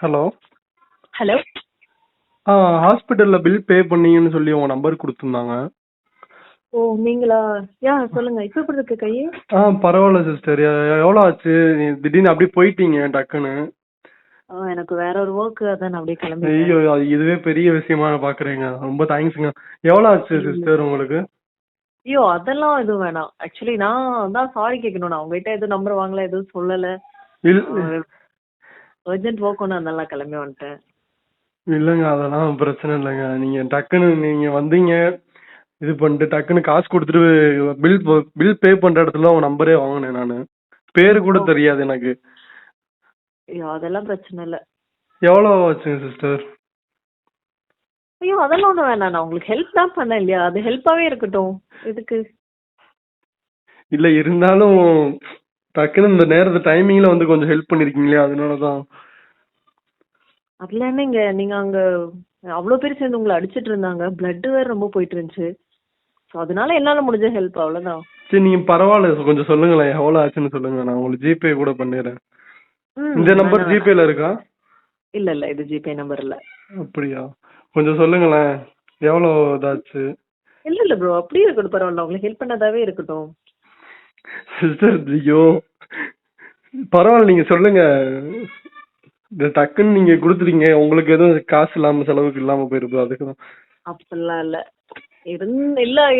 Hello. Hello. ஹாஸ்பிட்டல்ல bill pay பண்ணீங்கன்னு சொல்லி உங்க நம்பர் கொடுத்துருந்தாங்க. ஓ நீங்களா? சொல்லுங்க. இப்ப எப்படி இருக்கு கை? பரவாயில்ல சிஸ்டர். எவ்வளோ ஆச்சு? திடீர்னு அப்படியே போயிட்டீங்க டக்குன்னு. எனக்கு வேற ஒரு ஒர்க், அதான் நான் அப்படியே கிளம்பி. ஐயோ, இதுவே பெரிய விஷயமா பாக்குறீங்க. ரொம்ப தேங்க்ஸுங்க. எவ்வளோ ஆச்சு சிஸ்டர் உங்களுக்கு? ஐயோ அதெல்லாம் எதுவும் வேணாம். ஆக்சுவலி நான் தான் சாரி கேட்கணும். நான் உங்ககிட்ட எதுவும் நம்பர் வாங்கல, எதுவும் சொல்லல. அர்ஜென்ட் ஒர்க் ஒன்று, அதனால கிளம்பி வந்துட்டேன். இல்லைங்க, அதெல்லாம் பிரச்சனை இல்லைங்க. நீங்க டக்குன்னு நீங்க வந்தீங்க, இது பண்ணிட்டு டக்குன்னு காசு கொடுத்துட்டு பில் பே பண்ற இடத்துல உங்க நம்பரே வாங்கினேன் நானு. பேரு கூட தெரியாது எனக்கு. ஐயோ அதெல்லாம் பிரச்சனை இல்லை. எவ்வளோ ஆச்சுங்க சிஸ்டர்? ஐயோ அதெல்லாம் ஒன்றும் வேணாம். நான் உங்களுக்கு ஹெல்ப் தான் பண்ணேன் இல்லையா, அது ஹெல்ப்பாவே இருக்கட்டும். எதுக்கு? இல்ல இருந்தாலும் டக்குன்னு இந்த நேரத்து டைமிங்ல வந்து கொஞ்சம் ஹெல்ப் பண்ணிருக்கீங்களே, அதனாலதான். அதுல என்னங்க, நீங்க அங்க அவ்வளவு பேர் சேர்ந்து உங்களை அடிச்சிட்டு இருந்தாங்க, பிளட் வேற ரொம்ப போயிட்டு இருந்துச்சு. ஸோ அதனால என்னால முடிஞ்ச ஹெல்ப், அவ்வளவுதான். சரி, நீங்க பரவாயில்ல, கொஞ்சம் சொல்லுங்களேன் எவ்வளவு ஆச்சுன்னு சொல்லுங்க. நான் உங்களுக்கு ஜிபே கூட பண்ணிடுறேன். இந்த நம்பர் ஜிபேல இருக்கா? இல்ல இல்ல, இது ஜிபே நம்பர் இல்ல. அப்படியா? கொஞ்சம் சொல்லுங்களேன் எவ்வளவு இதாச்சு. இல்ல இல்ல ப்ரோ, அப்படியே இருக்கட்டும், பரவாயில்ல. உங்களுக்கு ஹெல்ப் பண்ணதாவே இருக்கட்டும். சிஸ்டர் ஐயோ பரவாயில்ல, நீங்க சொல்லுங்க. டக்குன்னு நீங்க கொடுத்துட்டீங்க, உங்களுக்கு எதுவும் காசு இல்லாம செலவுக்கு இல்லாம போயிருப்போம், அதுக்குதான். அப்படிலாம் இல்ல.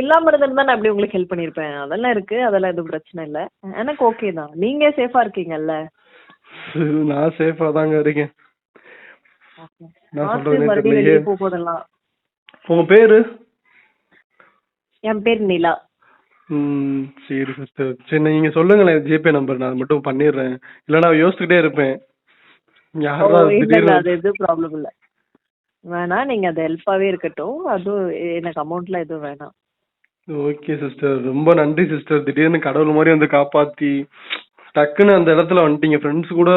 இல்லாம இருந்தா நான் அப்படி உங்களுக்கு ஹெல்ப் பண்ணிருப்பேன். அதெல்லாம் இருக்கு, அதெல்லாம் எதுவும் பிரச்சனை இல்ல. எனக்கு ஓகே தான். நீங்க சேஃபா இருக்கீங்கல்ல? நான் சேஃபா தாங்க இருக்கேன். மறுபடியும் வெளியே போதெல்லாம். உங்க பேரு? என் பேர் நிலா. சரி சிஸ்டர். சரி, நீங்க சொல்லுங்களேன் ஜிபே நம்பர், நான் மட்டும் பண்ணிடுறேன். இல்லைன்னா யோசிச்சுக்கிட்டே இருப்பேன். அது எதுவும் ப்ராப்ளம் இல்ல. வேணாம், நீங்க அது ஹெல்ப்பாவே இருக்கட்டும். அதுவும் எனக்கு அமௌண்ட்லாம் எதுவும் வேணாம். ஓகே சிஸ்டர், ரொம்ப நன்றி சிஸ்டர். திடீர்னு கடவுள் மாதிரி வந்து காப்பாத்தி டக்குன்னு அந்த இடத்துல வந்துட்டீங்க. ஃப்ரெண்ட்ஸ் கூட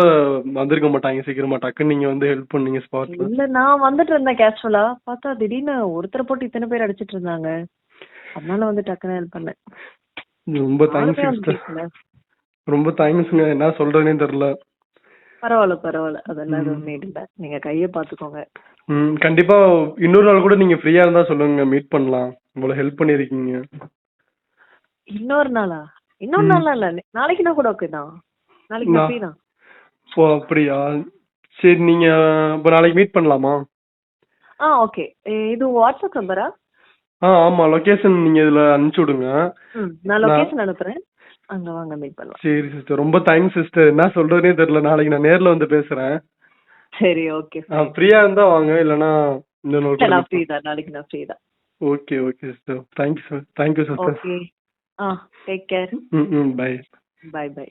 வந்திருக்க மாட்டாங்க சீக்கிரமா. டக்குன்னு நீங்க வந்து ஹெல்ப் பண்ணீங்க ஸ்பாட்ல. இல்ல, நான் வந்துட்டு இருந்தேன் கேஷுவலா, பார்த்தா திடீர்னு ஒருத்தரை போட்டு இத்தனை பேர் அடிச்சிட்டு இருந்தாங்க. அதனால வந்து டக்குன்னு ஹெல்ப் பண்ணேன். ரொம்ப தேங்க்ஸ் சிஸ்டர். ரொம்ப தேங்க்ஸ்ங்க. என்ன சொல்றேனே தெரியல. பரவாயில்ல பரவாயில்ல, அதெல்லாம் எதுவும் நீட் இல்ல. நீங்க கையை பாத்துக்கோங்க. கண்டிப்பா இன்னொரு நாள் கூட நீங்க ஃப்ரீயா இருந்தா சொல்லுங்க, மீட் பண்ணலாம். இவ்வளவு ஹெல்ப் பண்ணிருக்கீங்க. இன்னொரு நாளா? இன்னொரு நாள்லாம் இல்ல, நாளைக்குனா கூட ஓகே தான். நாளைக்கு நான் ஃப்ரீ தான். ஓ அப்படியா? சரி, நீங்க இப்ப நாளைக்கு மீட் பண்ணலாமா? ஓகே. இது வாட்ஸ்அப் நம்பரா? ஆமா, லொகேஷன் நீங்க இதுல அனுப்பிச்சு விடுங்க. நான் லொகேஷன் அனுப்புறேன், அங்க வாங்க மீட் பண்ணலாம். சரி சிஸ்டர், ரொம்ப தேங்க்ஸ் சிஸ்டர். என்ன சொல்றதுனே தெரியல. நாளைக்கு நான் நேர்ல வந்து பேசுறேன். சரி ஓகே. ஃப்ரீயா இருந்தா வாங்க, இல்லனா நான் ஃப்ரீ தான். நாளைக்கு நான் ஃப்ரீ தான். Okay okay sister. Thank you sister. Okay. Take care. Bye. Bye by.